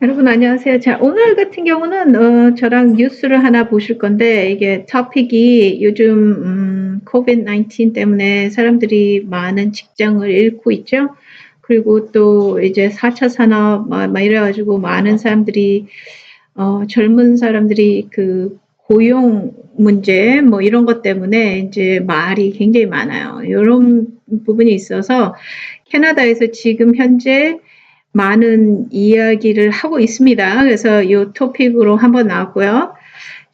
여러분 안녕하세요. 자, 오늘 같은 경우는 저랑 뉴스를 하나 보실 건데 이게 토픽이 요즘 코비드-19 때문에 사람들이 많은 직장을 잃고 있죠. 그리고 또 이제 4차 산업 막 이래 가지고 많은 사람들이 젊은 사람들이 그 고용 문제 뭐 이런 것 때문에 인제 말이 굉장히 많아요. 요런 부분이 있어서 캐나다에서 지금 현재 많은 이야기를 하고 있습니다. 그래서 요 토픽으로 한번 나왔고요.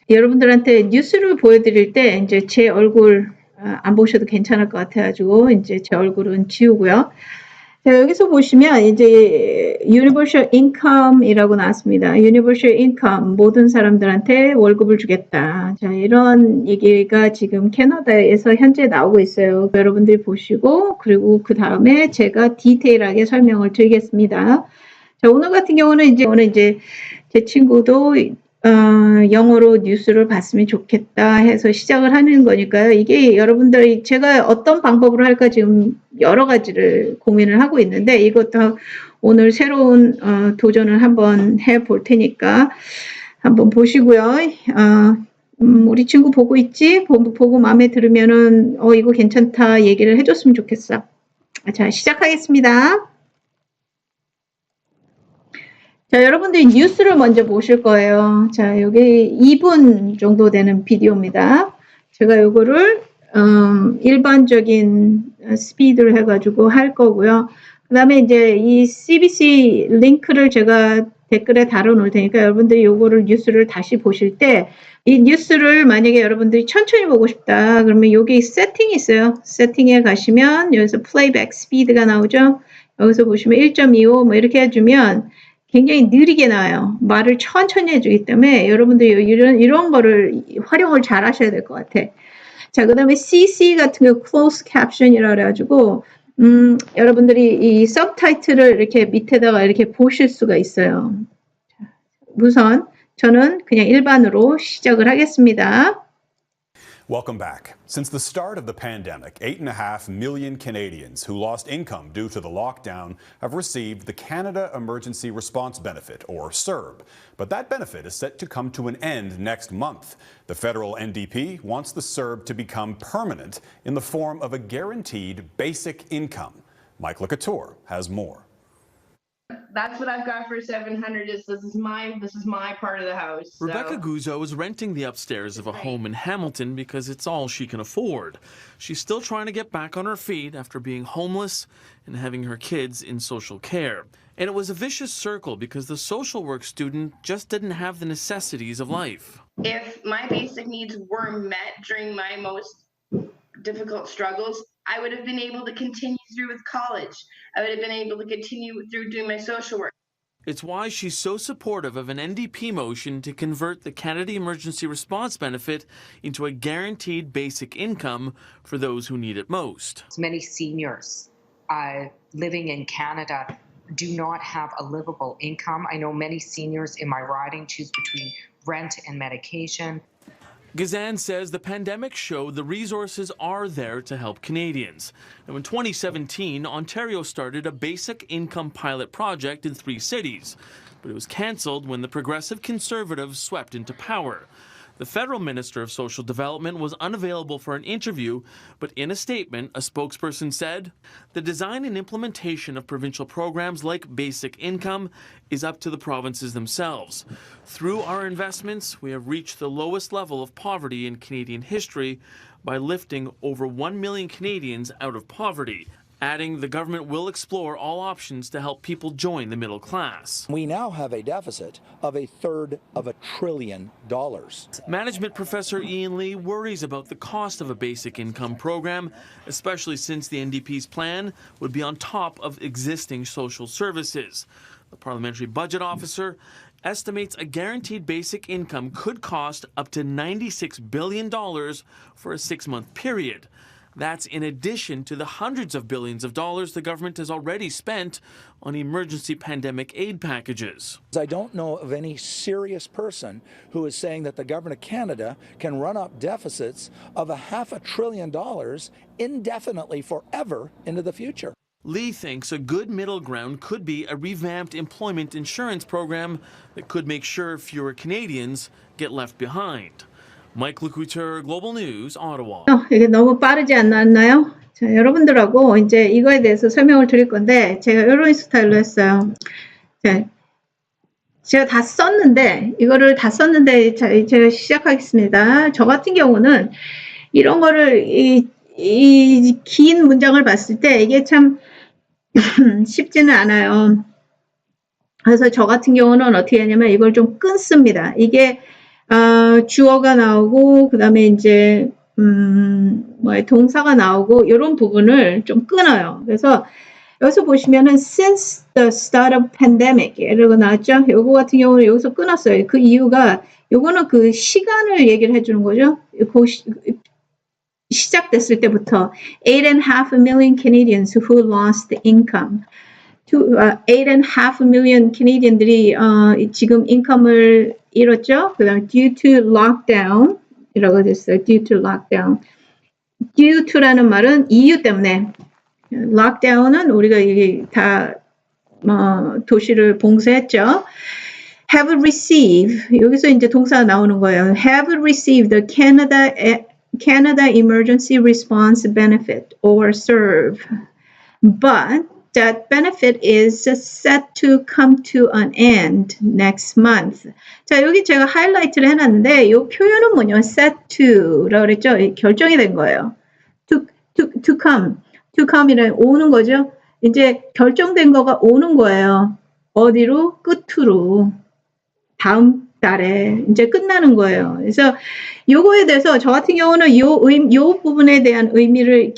여러분들한테 뉴스를 보여드릴 때 인제 제 얼굴 안 보셔도 괜찮을 것 같아 가지고 인제 제 얼굴은 지우고요. 자, 여기서 보시면 이제 Universal Income이라고 나왔습니다. Universal Income, 모든 사람들한테 월급을 주겠다. 자, 이런 얘기가 지금 캐나다에서 현재 나오고 있어요. 여러분들이 보시고 그리고 그 다음에 제가 디테일하게 설명을 드리겠습니다. 자, 오늘 같은 경우는 이제 제 친구도 영어로 뉴스를 봤으면 좋겠다 해서 시작을 하는 거니까요. 이게 여러분들이 제가 어떤 방법으로 할까 지금 여러 가지를 고민을 하고 있는데 이것도 오늘 새로운 도전을 한번 해볼 테니까 한번 보시고요. 우리 친구 보고 있지? 보고 마음에 들으면은 이거 괜찮다 얘기를 해줬으면 좋겠어. 자, 시작하겠습니다. 자, 여러분들이 뉴스를 먼저 보실 거예요. 자, 여기 2분 정도 되는 비디오입니다. 제가 요거를 일반적인 스피드로 해가지고 할 거고요. 그 다음에 이제 이 CBC 링크를 제가 댓글에 달아놓을 테니까 여러분들이 요거를 뉴스를 다시 보실 때 이 뉴스를 만약에 여러분들이 천천히 보고 싶다 그러면 여기 세팅이 있어요. 세팅에 가시면 여기서 플레이백 스피드가 나오죠. 여기서 보시면 1.25 뭐 이렇게 해주면 굉장히 느리게 나와요. 말을 천천히 해주기 때문에 여러분들이 이런 거를 활용을 잘 하셔야 될 것 같아. 자, 그 다음에 CC 같은 거 closed caption이라 그래가지고 여러분들이 이 서브타이틀을 이렇게 밑에다가 이렇게 보실 수가 있어요. 우선 저는 그냥 일반으로 시작을 하겠습니다. Welcome back. Since the start of the pandemic, 8.5 million Canadians who lost income due to the lockdown have received the Canada Emergency Response Benefit, or CERB. But that benefit is set to come to an end next month. The federal NDP wants the CERB to become permanent in the form of a guaranteed basic income. Mike LeCouture has more. That's what I've got for 700. This is my part of the house. So. Rebecca Guzzo is renting the upstairs of a home in Hamilton because it's all she can afford. She's still trying to get back on her feet after being homeless and having her kids in social care. And it was a vicious circle because the social work student just didn't have the necessities of life. If my basic needs were met during my most difficult struggles, I would have been able to continue through with college. I would have been able to continue through doing my social work. It's why she's so supportive of an NDP motion to convert the Canada Emergency Response Benefit into a guaranteed basic income for those who need it most. Many seniors living in Canada do not have a livable income. I know many seniors in my riding choose between rent and medication. Gazan says the pandemic showed the resources are there to help Canadians. Now, in 2017, Ontario started a basic income pilot project in 3 cities, but it was cancelled when the Progressive Conservatives swept into power. The federal Minister of Social Development was unavailable for an interview, but in a statement, a spokesperson said, the design and implementation of provincial programs like basic income is up to the provinces themselves. Through our investments, we have reached the lowest level of poverty in Canadian history by lifting over 1 million Canadians out of poverty. Adding, the government will explore all options to help people join the middle class. We now have a deficit of $1/3 of $1 trillion. Management professor Ian Lee worries about the cost of a basic income program, especially since the NDP's plan would be on top of existing social services. The parliamentary budget officer estimates a guaranteed basic income could cost up to $96 billion for a 6-month period. That's in addition to the hundreds of billions of dollars the government has already spent on emergency pandemic aid packages. I don't know of any serious person who is saying that the government of Canada can run up deficits of $500 billion indefinitely forever into the future. Lee thinks a good middle ground could be a revamped employment insurance program that could make sure fewer Canadians get left behind. Mike Lecouture, Global News, Ottawa. 이게 너무 빠르지 않았나요? 자, 여러분들하고 이제 이거에 대해서 설명을 드릴 건데 제가 이런 스타일로 했어요. 자, 제가 다 썼는데 이거를 다 썼는데 제가 시작하겠습니다. 저 같은 경우는 이런 거를 이 긴 문장을 봤을 때 이게 참 쉽지는 않아요. 그래서 저 같은 경우는 어떻게 하냐면 이걸 좀 끊습니다. 이게 주어가 나오고 그다음에 이제 동사가 나오고 이런 부분을 좀 끊어요. 그래서 여기서 보시면은 since the start of pandemic 이러고 나왔죠. 요거 같은 경우는 여기서 끊었어요. 그 이유가 요거는 그 시간을 얘기를 해주는 거죠. 시작됐을 때부터 8.5 million Canadians who lost income. 8.5 million Canadian들이 지금 인컴을 잃었죠. 그다음 due to lockdown 이라고 됐어요. due to lockdown. due to라는 말은 이유 때문에. lockdown은 우리가 이게 다 도시를 봉쇄했죠. have received 여기서 이제 동사가 나오는 거예요. have received the Canada Emergency Response Benefit or CERB, but that benefit is set to come to an end next month. 자, 여기 제가 하이라이트를 해놨는데 이 표현은 뭐냐면 set to라고 그랬죠. 결정이 된 거예요. to come이란 오는 거죠. 이제 결정된 거가 오는 거예요. 어디로? 끝으로. 다음 달에 이제 끝나는 거예요. 그래서 요거에 대해서 저 같은 경우는 요 부분에 대한 의미를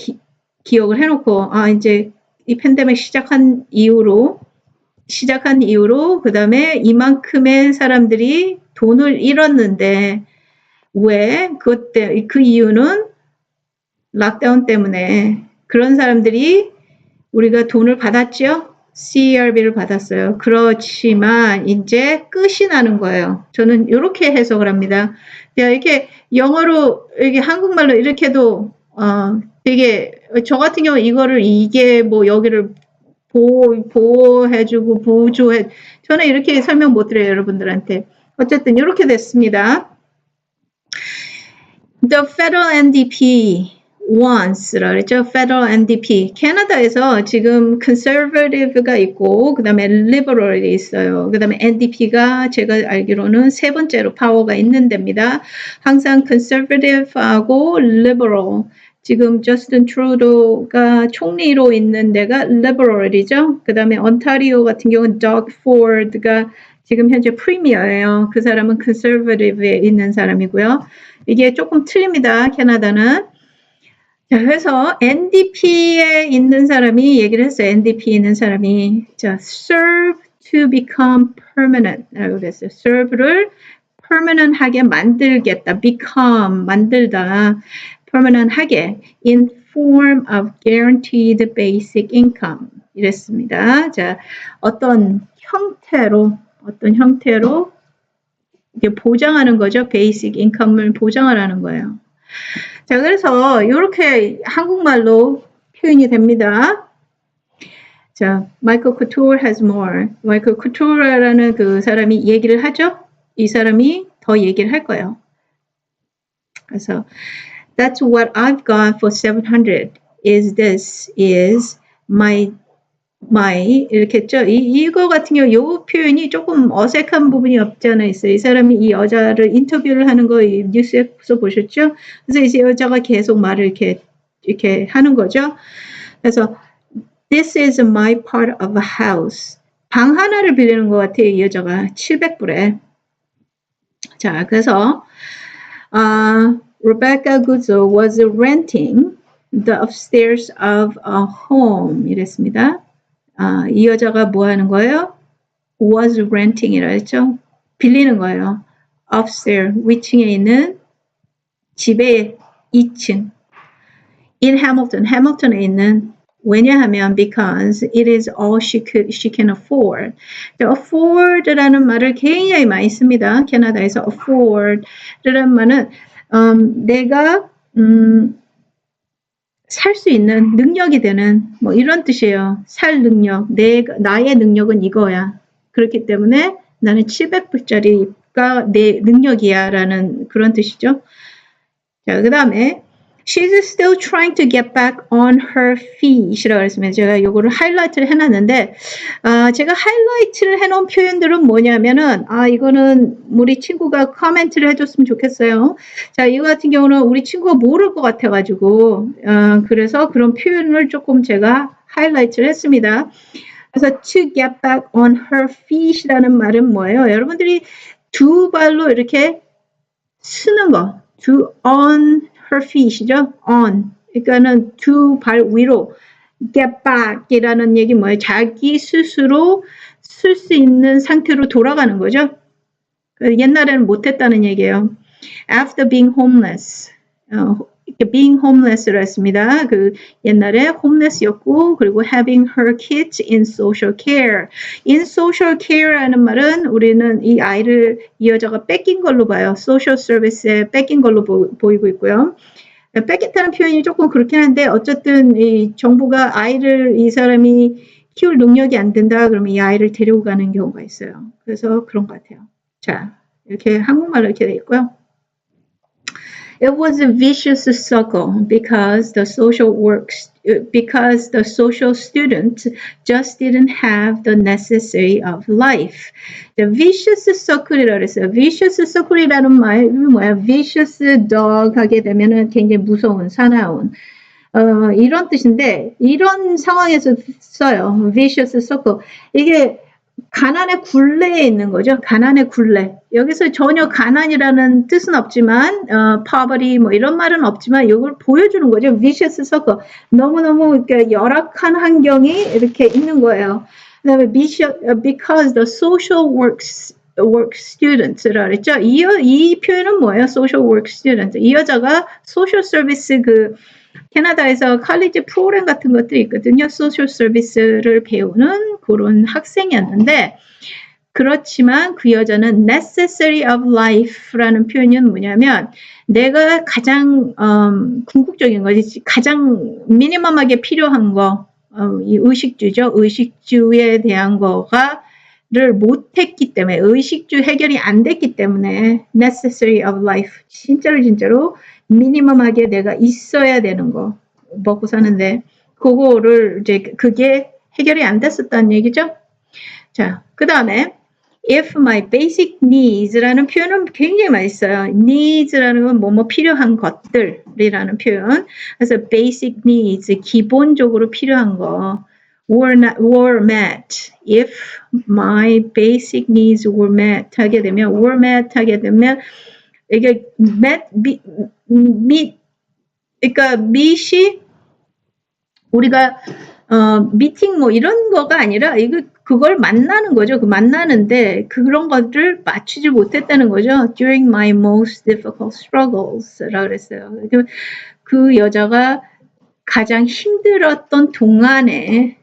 기억을 해놓고 이제 이 팬데믹 시작한 이후로 그다음에 이만큼의 사람들이 돈을 잃었는데 왜 그때 그 이유는 락다운 때문에 그런 사람들이 우리가 돈을 받았죠. CERB를 받았어요. 그렇지만 이제 끝이 나는 거예요. 저는 이렇게 해석을 합니다. 이렇게 영어로 이게 한국말로 이렇게도 되게 저 같은 경우 이거를 이게 뭐 여기를 보호해주고 보조해 저는 이렇게 설명 못 드려요 여러분들한테. 어쨌든 이렇게 됐습니다. The federal NDP once라 그랬죠. Federal NDP. 캐나다에서 지금 conservative가 있고 그 다음에 liberal이 있어요. 그 다음에 NDP가 제가 알기로는 세 번째로 파워가 있는 데입니다. 항상 conservative하고 liberal 지금 저스틴 트루도가 총리로 있는 데가 liberal이죠. 그 다음에 온타리오 같은 경우는 Doug Ford가 지금 현재 프리미어예요. 그 사람은 conservative에 있는 사람이고요. 이게 조금 틀립니다. 캐나다는. 자, 그래서 NDP에 있는 사람이 얘기를 했어요. NDP에 있는 사람이 자, serve to become permanent 라고 그랬어요. serve를 permanent하게 만들겠다. become 만들다. permanent하게 in form of guaranteed basic income 이랬습니다. 자, 어떤 형태로 이게 보장하는 거죠. basic income을 보장을 하는 거예요. 자, 그래서 이렇게 한국말로 표현이 됩니다. 자, Michael Couture has more. Michael Couture라는 그 사람이 얘기를 하죠. 이 사람이 더 얘기를 할 거예요. 그래서 That's what I've got for 700. Is my 이렇게 했죠. 이거 같은 경우 요 표현이 조금 어색한 부분이 없지 않아 있어요. 이 사람이 이 여자를 인터뷰를 하는 거 뉴스에서 보셨죠? 그래서 이제 여자가 계속 말을 이렇게 하는 거죠. 그래서 This is my part of a house. 방 하나를 빌리는 것 같아요. 이 여자가 700불에. 자, 그래서 Rebecca Guzzo was renting the upstairs of a home 이랬습니다. 이 여자가 뭐 하는 거예요? was renting이라 했죠. 빌리는 거예요. upstairs, 위층에 있는 집의 2층. in Hamilton에 있는 왜냐하면 because it is all she can afford. afford라는 말을 굉장히 많이 씁니다. 캐나다에서 afford라는 말은 내가 살 수 있는 능력이 되는 뭐 이런 뜻이에요. 살 능력, 나의 능력은 이거야. 그렇기 때문에 나는 700불짜리가 내 능력이야 라는 그런 뜻이죠. 자, 그 다음에 She's still trying to get back on her feet이라고 했으면 제가 요거를 하이라이트를 해놨는데 제가 하이라이트를 해놓은 표현들은 뭐냐면은 이거는 우리 친구가 코멘트를 해줬으면 좋겠어요. 자, 이거 같은 경우는 우리 친구가 모를 것 같아가지고 그래서 그런 표현을 조금 제가 하이라이트를 했습니다. 그래서 to get back on her feet이라는 말은 뭐예요? 여러분들이 두 발로 이렇게 쓰는 거, to on her feet이죠. on. 그러니까는 두 발 위로 get back이라는 얘기 뭐예요? 자기 스스로 쓸 수 있는 상태로 돌아가는 거죠. 옛날에는 못했다는 얘기예요. After being homeless. being homeless를 했습니다. 그 옛날에 homeless였고 그리고 having her kids in social care. in social care라는 말은 우리는 이 아이를 이 여자가 뺏긴 걸로 봐요. social service에 뺏긴 걸로 보이고 있고요. 뺏겼다는 표현이 조금 그렇긴 한데 어쨌든 이 정부가 아이를 이 사람이 키울 능력이 안 된다 그러면 이 아이를 데리고 가는 경우가 있어요. 그래서 그런 것 같아요. 자, 이렇게 한국말로 이렇게 돼 있고요. It was a vicious circle because the social student just didn't have the necessary of life. The vicious circle이라고 했어요. vicious circle이라는 말이 뭐야? vicious dog 하게 되면은 굉장히 무서운, 사나운. 이런 뜻인데, 이런 상황에서 써요. vicious circle. 이게 가난의 굴레에 있는 거죠. 가난의 굴레. 여기서 전혀 가난이라는 뜻은 없지만, poverty 뭐 이런 말은 없지만, 이걸 보여주는 거죠. vicious circle. 너무너무 이렇게 열악한 환경이 이렇게 있는 거예요. 그 다음에 because the social work students라 그랬죠. 이 표현은 뭐예요? social work student. 이 여자가 social service 캐나다에서 칼리지 프로그램 같은 것들이 있거든요. 소셜 서비스를 배우는 그런 학생이었는데 그렇지만 그 여자는 necessary of life라는 표현이 뭐냐면 내가 가장 궁극적인 거지 가장 미니멈하게 필요한 거 이 의식주죠. 의식주에 대한 거를 못했기 때문에 의식주 해결이 안 됐기 때문에 necessary of life 진짜로 미니멈하게 내가 있어야 되는 거 먹고 사는데 그거를 이제 그게 해결이 안 됐었다는 얘기죠. 자, 그 다음에 if my basic needs라는 표현은 굉장히 많이 써요. needs라는 건 뭐뭐 필요한 것들이라는 표현. 그래서 basic needs 기본적으로 필요한 거 were met. if my basic needs were met 하게 되면 were met 하게 되면 이게 그러니까 meet이 우리가 미팅 뭐 이런 거가 아니라 이거 그걸 만나는 거죠. 그 만나는데 그런 것들을 맞추지 못했다는 거죠. During my most difficult struggles라고 그랬어요. 그 여자가 가장 힘들었던 동안에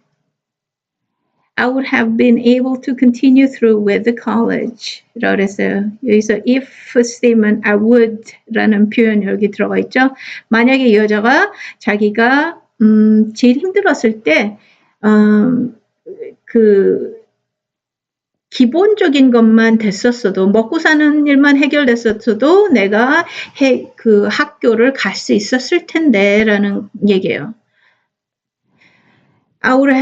I would have been able to continue through with the college 라고 그랬어요. 여기서 if statement I would라는 표현이 여기 들어가 있죠. 만약에 이 여자가 자기가 제일 힘들었을 때 그 기본적인 것만 됐었어도 먹고 사는 일만 해결됐었어도 내가 그 학교를 갈 수 있었을 텐데라는 얘기예요. I would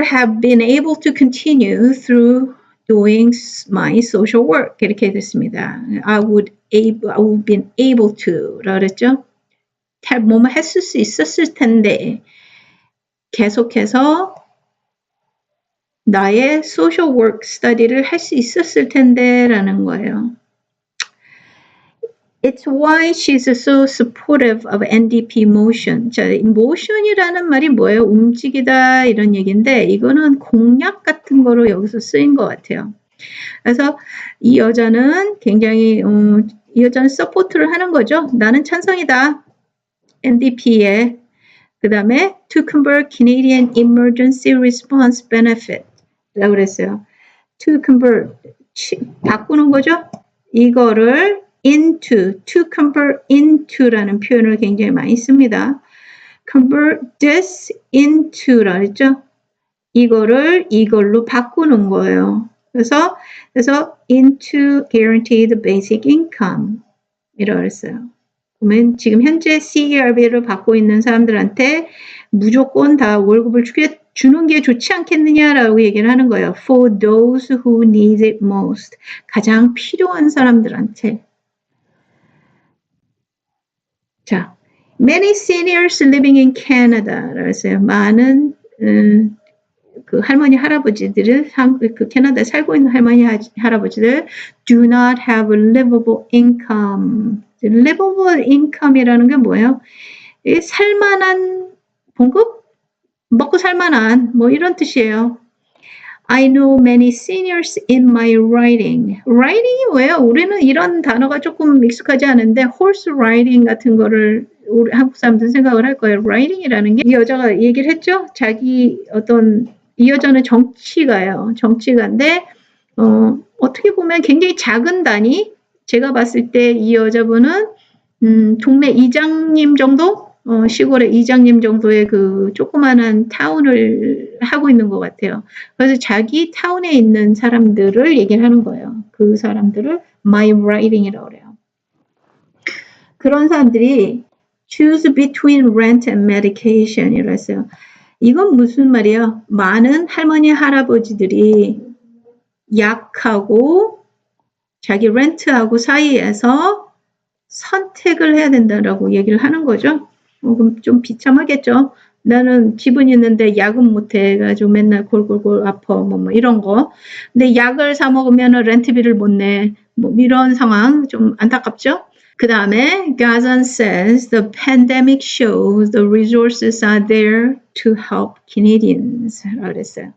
have been able to continue through doing my social work 이렇게 됐습니다. I would been able to라고 그랬죠. 뭐뭐 했을 수 있었을 텐데 계속해서 나의 social work study를 할 수 있었을 텐데라는 거예요. It's why she's so supportive of NDP motion. 자, motion이라는 말이 뭐예요? 움직이다 이런 얘기인데 이거는 공약 같은 거로 여기서 쓰인 것 같아요. 그래서 이 여자는 굉장히 이 여자는 서포트를 하는 거죠. 나는 찬성이다. NDP에 그 다음에 to convert Canadian Emergency Response Benefit 라고 그랬어요. To convert 바꾸는 거죠. 이거를 into, to convert into라는 표현을 굉장히 많이 씁니다. convert this into라 했죠. 이걸로 바꾸는 거예요. 그래서 into guaranteed basic income 이라고 했어요. 그러면 지금 현재 CERB를 받고 있는 사람들한테 무조건 다 월급을 주는 게 좋지 않겠느냐라고 얘기를 하는 거예요. For those who need it most. 가장 필요한 사람들한테. 자, many seniors living in Canada라고 했어요. 많은 그 할머니 할아버지들을 그 캐나다에 살고 있는 할머니 할아버지들 do not have a livable income. livable income이라는 게 뭐예요? 살만한 봉급? 먹고 살만한 뭐 이런 뜻이에요. I know many seniors in my riding. riding이 뭐예요? 우리는 이런 단어가 조금 익숙하지 않은데 horse riding 같은 거를 우리 한국 사람들은 생각을 할 거예요. riding이라는 게 이 여자가 얘기를 했죠. 자기 이 여자는 정치가예요. 정치가인데 어떻게 보면 굉장히 작은 단위. 제가 봤을 때 이 여자분은 동네 이장님 정도? 시골의 이장님 정도의 그 조그마한 타운을 하고 있는 것 같아요. 그래서 자기 타운에 있는 사람들을 얘기를 하는 거예요. 그 사람들을 my riding이라고 그래요. 그런 사람들이 choose between rent and medication이라고 했어요. 이건 무슨 말이에요? 많은 할머니 할아버지들이 약하고 자기 렌트하고 사이에서 선택을 해야 된다라고 얘기를 하는 거죠. 그럼 좀 비참하겠죠. 나는 집은 있는데 약은 못해 해가지고 맨날 골골골 아파 뭐 이런 거. 근데 약을 사 먹으면 렌트비를 못 내. 뭐 이런 상황 좀 안타깝죠. 그 다음에 Gazan says the pandemic shows the resources are there to help Canadians. 라고 그랬어요.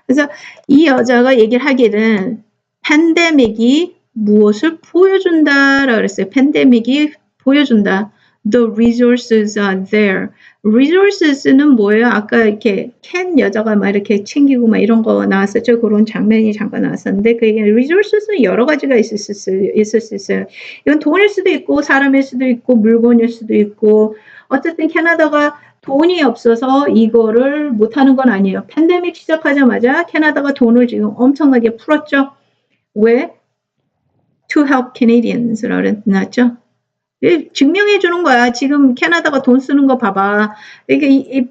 그래서 이 여자가 얘기를 하기는 팬데믹이 무엇을 보여준다라고 그랬어요. 팬데믹이 보여준다. The resources are there. resources는 뭐예요? 아까 이렇게 캔 여자가 막 이렇게 챙기고 막 이런 거 나왔었죠. 그런 장면이 잠깐 나왔었는데 그 얘기는 resources는 여러 가지가 있을 수 있어요. 이건 돈일 수도 있고 사람일 수도 있고 물건일 수도 있고 어쨌든 캐나다가 돈이 없어서 이거를 못하는 건 아니에요. 팬데믹 시작하자마자 캐나다가 돈을 지금 엄청나게 풀었죠. 왜? To help Canadians라고 해놨죠. 증명해 주는 거야. 지금 캐나다가 돈 쓰는 거 봐봐. 이게 이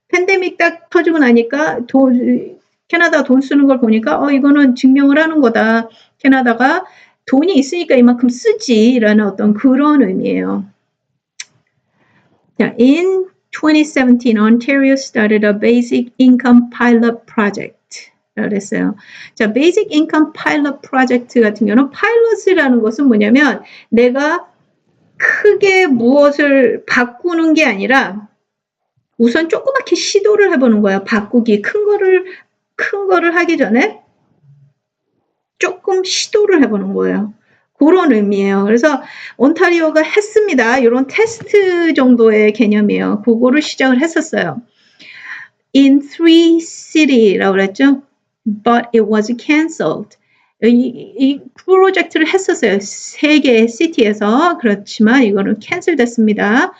팬데믹 딱 터지고 나니까 캐나다가 돈 쓰는 걸 보니까 이거는 증명을 하는 거다. 캐나다가 돈이 있으니까 이만큼 쓰지라는 어떤 그런 의미예요. 자, in 2017, Ontario started a basic income pilot project. 그랬어요. 자, Basic Income Pilot Project 같은 경우는 파일럿이라는 것은 뭐냐면 내가 크게 무엇을 바꾸는 게 아니라 우선 조그맣게 시도를 해보는 거예요. 바꾸기. 큰 거를 하기 전에 조금 시도를 해보는 거예요. 그런 의미예요. 그래서 온타리오가 했습니다. 이런 테스트 정도의 개념이에요. 그거를 시작을 했었어요. In 3 city라고 그랬죠. But it was cancelled. 이 프로젝트를 했었어요. 3개의 시티에서. 그렇지만 이거는 캔슬 됐습니다.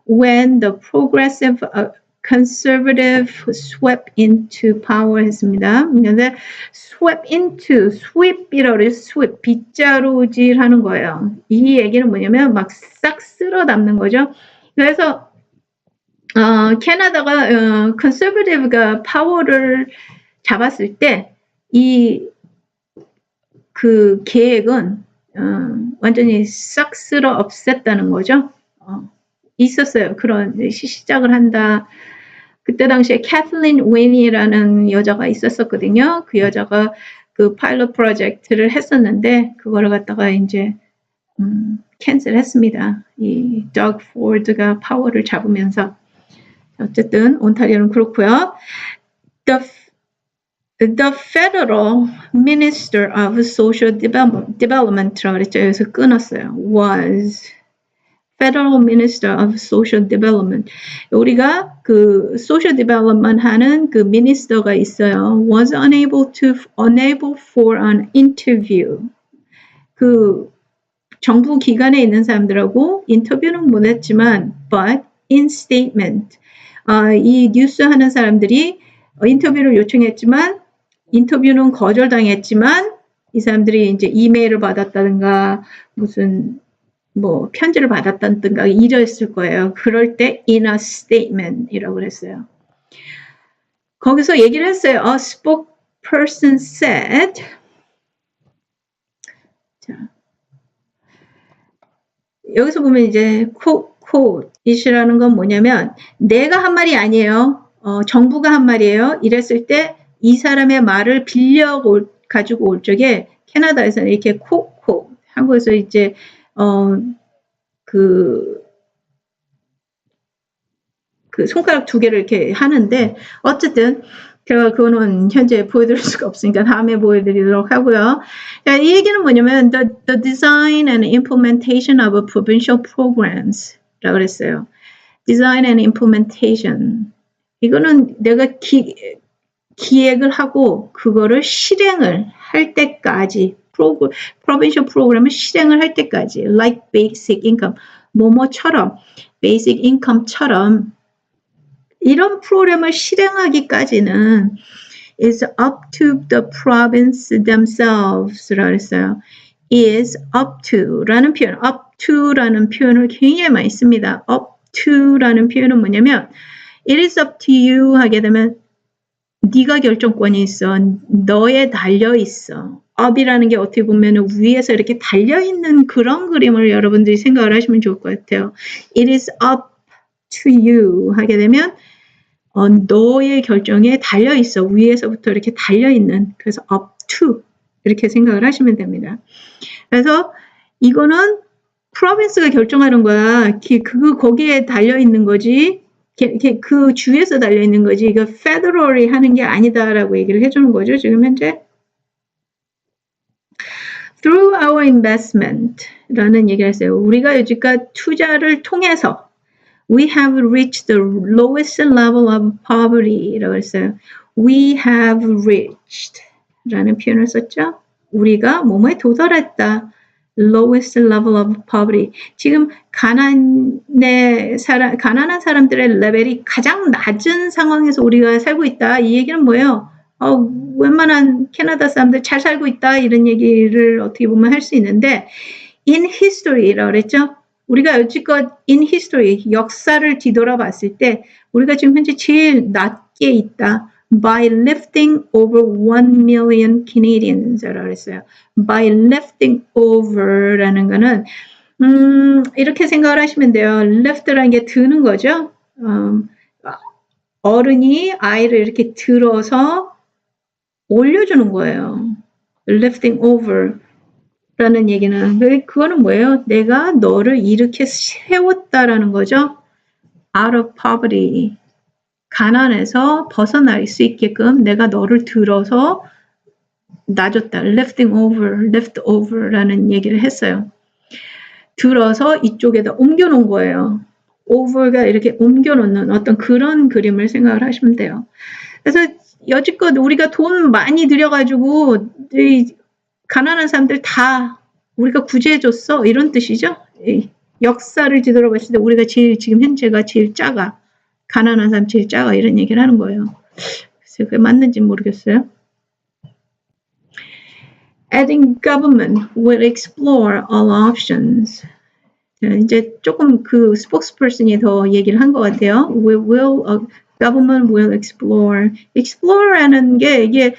When the progressive conservative swept into power 했습니다. 근데 swept into, sweep이라고 그래요. sweep, 빗자루질 하는 거예요. 이 얘기는 뭐냐면 막 싹 쓸어 담는 거죠. 그래서 캐나다가 conservative가 파워를 잡았을 때 그 계획은 완전히 싹 쓸어 없앴다는 거죠. 있었어요. 그런 시작을 한다. 그때 당시에 캐틀린 윈이라는 여자가 있었거든요. 그 여자가 그 파일럿 프로젝트를 했었는데 그거를 갖다가 이제 캔슬했습니다. 이 덕 포드가 파워를 잡으면서 어쨌든 온타리오는 그렇고요. The Federal Minister of Social Development라고 그랬죠. 여기서 끊었어요. Was Federal Minister of Social Development. 우리가 그 Social Development 하는 그 미니스터가 있어요. Was unable for an interview. 그 정부 기관에 있는 사람들하고 인터뷰는 못했지만, but in statement. 이 뉴스 하는 사람들이 인터뷰를 요청했지만 인터뷰는 거절당했지만 이 사람들이 이제 이메일을 받았다든가 무슨 뭐 편지를 받았다든가 이랬을 거예요. 그럴 때 in a statement이라고 그랬어요. 거기서 얘기를 했어요. A spokesperson said. 자, 여기서 보면 이제 quote이라는 건 뭐냐면 내가 한 말이 아니에요. 정부가 한 말이에요. 이랬을 때 이 사람의 말을 가지고 올 적에 캐나다에서는 이렇게 quote 한국에서 이제 그 손가락 두 개를 이렇게 하는데 어쨌든 제가 그거는 현재 보여드릴 수가 없으니까 다음에 보여드리도록 하고요. 이 얘기는 뭐냐면 the design and implementation of provincial programs 라고 그랬어요. design and implementation 이거는 내가 기획을 하고 그거를 실행을 할 때까지 provincial program을 실행을 할 때까지 like basic income 뭐뭐처럼 basic income처럼 이런 프로그램을 실행하기까지는 is up to the province themselves라고 했어요. is up to라는 표현, up to라는 표현을 굉장히 많이 씁니다. up to라는 표현은 뭐냐면 it is up to you 하게 되면 네가 결정권이 있어. 너에 달려 있어. up이라는 게 어떻게 보면 위에서 이렇게 달려있는 그런 그림을 여러분들이 생각을 하시면 좋을 것 같아요. it is up to you 하게 되면 너의 결정에 달려있어. 위에서부터 이렇게 달려있는 그래서 up to 이렇게 생각을 하시면 됩니다. 그래서 이거는 프로빈스가 결정하는 거야. 거기에 달려있는 거지. 그 주에서 달려있는 거지. 이거 페더럴이 하는 게 아니다라고 얘기를 해주는 거죠. 지금 현재. Through our investment라는 얘기를 했어요. 우리가 여지까지 투자를 통해서 We have reached the lowest level of poverty라고 했어요. We have reached 라는 표현을 썼죠. 우리가 뭐뭐에 도달했다. lowest level of poverty. 지금 가난한 사람들의 레벨이 가장 낮은 상황에서 우리가 살고 있다. 이 얘기는 뭐예요? 웬만한 캐나다 사람들 잘 살고 있다. 이런 얘기를 어떻게 보면 할 수 있는데 in history라고 그랬죠. 우리가 여지껏 in history, 역사를 뒤돌아봤을 때 우리가 지금 현재 제일 낮게 있다. By lifting over 1 million Canadians라고 했어요. By lifting over라는 거는 이렇게 생각을 하시면 돼요. lift라는 게 드는 거죠. 어른이 아이를 이렇게 들어서 올려주는 거예요. lifting over. 라는 얘기는 그거는 뭐예요? 내가 너를 이렇게 세웠다라는 거죠. Out of poverty. 가난에서 벗어날 수 있게끔 내가 너를 들어서 놔줬다. lifting over, lift over라는 얘기를 했어요. 들어서 이쪽에다 옮겨놓은 거예요. over가 이렇게 옮겨놓는 어떤 그런 그림을 생각을 하시면 돼요. 그래서 여지껏 우리가 돈 많이 들여가지고 가난한 사람들 다 우리가 구제해줬어 이런 뜻이죠. 역사를 뒤돌아봤을 때 우리가 지금 현재가 제일 작아. 가난한 사람 제일 작아 이런 얘기를 하는 거예요. 그래서 그게 맞는지 모르겠어요. Adding government will explore all options. 이제 조금 그 spokesperson이 더 얘기를 한 것 같아요. Government will explore. Explore라는 게 이게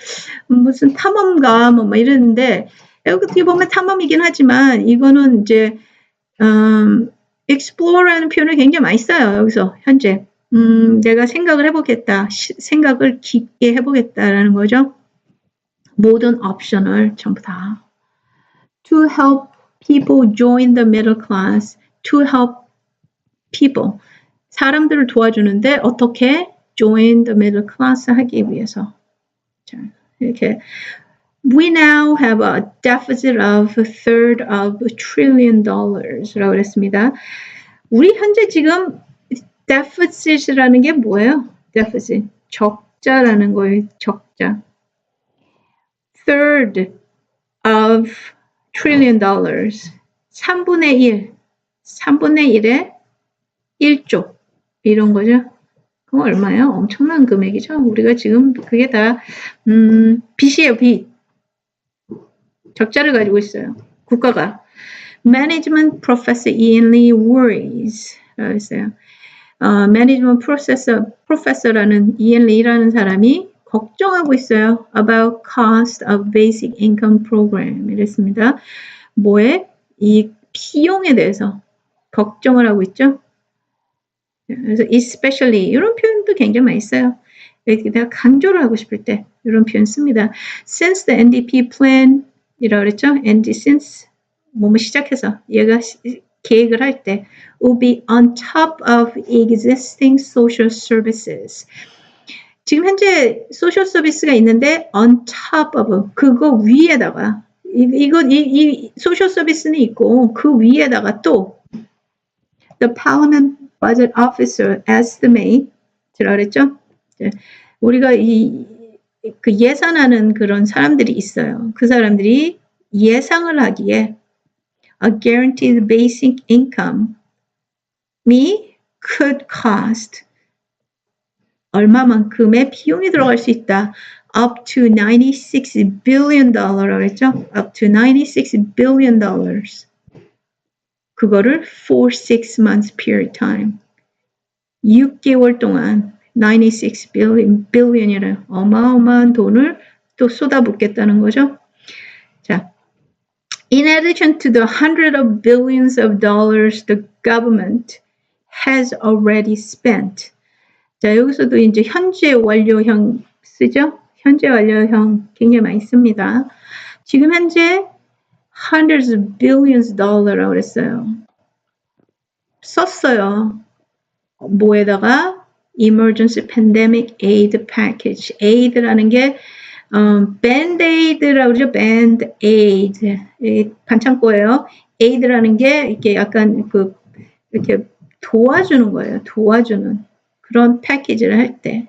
무슨 탐험가 뭐 이러는데 어떻게 보면 탐험이긴 하지만 이거는 이제 explore라는 표현을 굉장히 많이 써요. 여기서 현재 내가 생각을 해보겠다. 생각을 깊게 해보겠다라는 거죠. 모든 옵션을 전부 다. To help people join the middle class. To help people. 사람들을 도와주는데 어떻게 join the middle class 하기 위해서. 자, 이렇게 We now have a deficit of a third of $1 trillion.라고 했습니다. 우리 현재 지금 deficit이라는 게 뭐예요? deficit 적자라는 거예요. 적자. Third of $1 trillion. 3분의 1. 3분의 1에 1조 이런 거죠. 그럼 얼마예요? 엄청난 금액이죠. 우리가 지금 그게 다 빚이에요, 빚. 적자를 가지고 있어요. 국가가. Management Professor Ian Lee worries. 라고 했어요. Management Professor라는 Ian Lee라는 사람이 걱정하고 있어요. About cost of basic income program. 이랬습니다. 뭐에? 이 비용에 대해서 걱정을 하고 있죠. 그래서 especially 이런 표현도 굉장히 많이 써요. 여기다가 강조를 하고 싶을 때 이런 표현 씁니다. Since the NDP plan 이라고 그랬죠. since 뭐뭐 시작해서 얘가 계획을 할 때 will be on top of existing social services. 지금 현재 소셜 서비스가 있는데 on top of 그거 위에다가 이 소셜 서비스는 있고 그 위에다가 또 the Parliament Budget Officer estimate 라고 그랬죠. 우리가 그 예산하는 그런 사람들이 있어요. 그 사람들이 예상을 하기에 a guaranteed basic income could cost 얼마만큼의 비용이 들어갈 수 있다. up to $96 billion 라고 했죠? up to $96 billion. 그거를 for 6 months period time. 6개월 동안 96 billion이라는 어마어마한 돈을 또 쏟아붓겠다는 거죠. 자, in addition to the hundreds of billions of dollars the government has already spent. 자, 여기서도 이제 현재 완료형 쓰죠? 현재 완료형 굉장히 많이 씁니다. 지금 현재 hundreds of billions dollar라고 그랬어요. 썼어요. 뭐에다가? Emergency Pandemic Aid Package. Aid라는 게 Band-Aid라고 그러죠. Band-Aid. 반창고예요. Aid라는 게 이렇게 약간 이렇게 도와주는 거예요. 도와주는 그런 패키지를 할 때.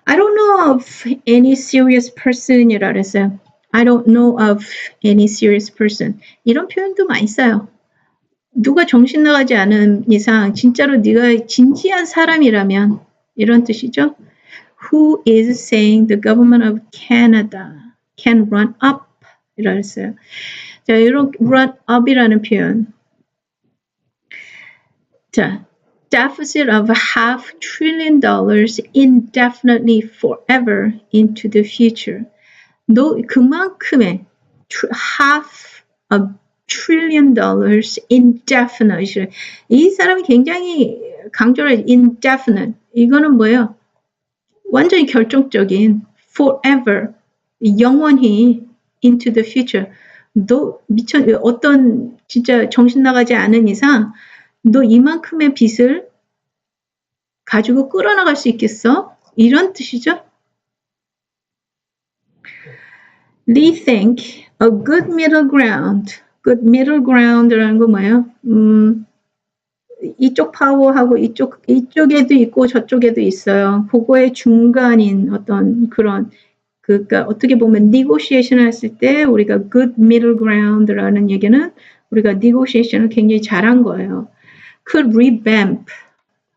I don't know of any serious person이라 그랬어요. I don't know of any serious person. 이런 표현도 많이 써요. 누가 정신 나가지 않은 이상 진짜로 네가 진지한 사람이라면 이런 뜻이죠. Who is saying the government of Canada can run up 이라 했어요. 자, 이런 run up이라는 표현. 자, deficit of $500 billion indefinitely forever into the future. 너 그만큼의 half a trillion dollars indefinite. 이 사람이 굉장히 강조를 해요. indefinite. 이거는 뭐예요? 완전히 결정적인 forever. 영원히 into the future. 너 어떤 진짜 정신 나가지 않은 이상 너 이만큼의 빚을 가지고 끌어나갈 수 있겠어? 이런 뜻이죠. Rethink a good middle ground. good middle ground라는 건 뭐예요? 이쪽 파워하고 이쪽에도 있고 저쪽에도 있어요. 그거의 중간인 어떤 그런 그러니까 어떻게 보면 negotiation 했을 때 우리가 good middle ground라는 얘기는 우리가 negotiation을 굉장히 잘한 거예요. could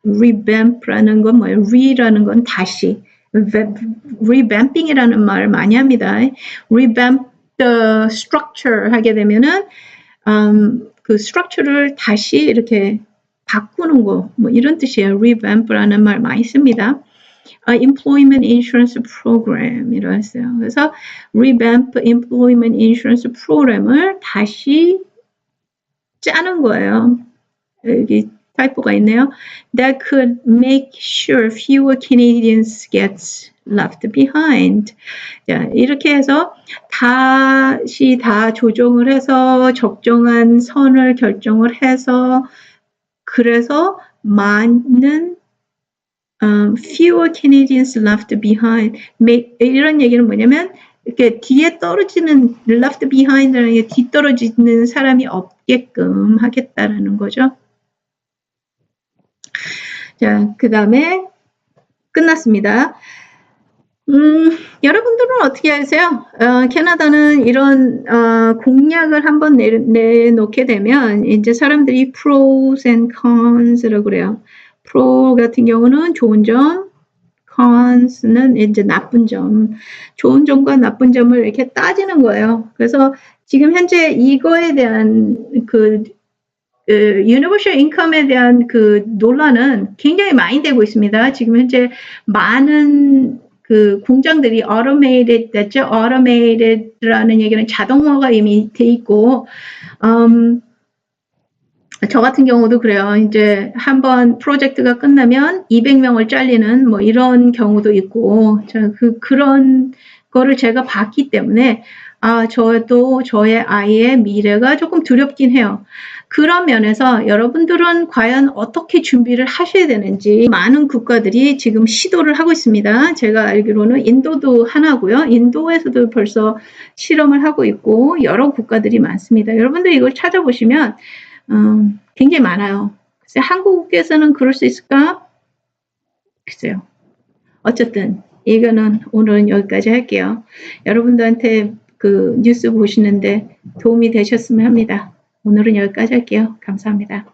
revamp라는 건 뭐예요? re라는 건 다시 revamping이라는 말을 많이 합니다. revamp the structure 하게 되면은 그 structure를 다시 이렇게 바꾸는 거 뭐 이런 뜻이에요. revamp라는 말 많이 씁니다. employment insurance program이라고 했어요. 그래서 revamp employment insurance program을 다시 짜는 거예요. 여기 타이포가 있네요. That could make sure fewer Canadians get left behind. 자, 이렇게 해서 다시 다 조정을 해서 적정한 선을 결정을 해서 그래서 많은 fewer Canadians left behind. 이런 얘기는 뭐냐면 이렇게 뒤에 떨어지는 left behind라는 게 뒤떨어지는 사람이 없게끔 하겠다라는 거죠. 자, 그 다음에 끝났습니다. 여러분들은 어떻게 하세요? 캐나다는 이런 공약을 한번 내놓게 되면 이제 사람들이 pros and cons라고 그래요. 프로 같은 경우는 좋은 점, cons는 이제 나쁜 점, 좋은 점과 나쁜 점을 이렇게 따지는 거예요. 그래서 지금 현재 이거에 대한 universal income에 대한 그 논란은 굉장히 많이 되고 있습니다. 지금 현재 많은 그 공장들이 automated 됐죠. automated라는 얘기는 자동화가 이미 돼 있고, 저 같은 경우도 그래요. 이제 한번 프로젝트가 끝나면 200명을 잘리는 뭐 이런 경우도 있고, 그런 거를 제가 봤기 때문에, 저도 저의 아이의 미래가 조금 두렵긴 해요. 그런 면에서 여러분들은 과연 어떻게 준비를 하셔야 되는지 많은 국가들이 지금 시도를 하고 있습니다. 제가 알기로는 인도도 하나고요. 인도에서도 벌써 실험을 하고 있고 여러 국가들이 많습니다. 여러분들 이걸 찾아보시면 굉장히 많아요. 글쎄, 한국에서는 그럴 수 있을까? 글쎄요. 어쨌든 이거는 오늘은 여기까지 할게요. 여러분들한테 그 뉴스 보시는데 도움이 되셨으면 합니다. 오늘은 여기까지 할게요. 감사합니다.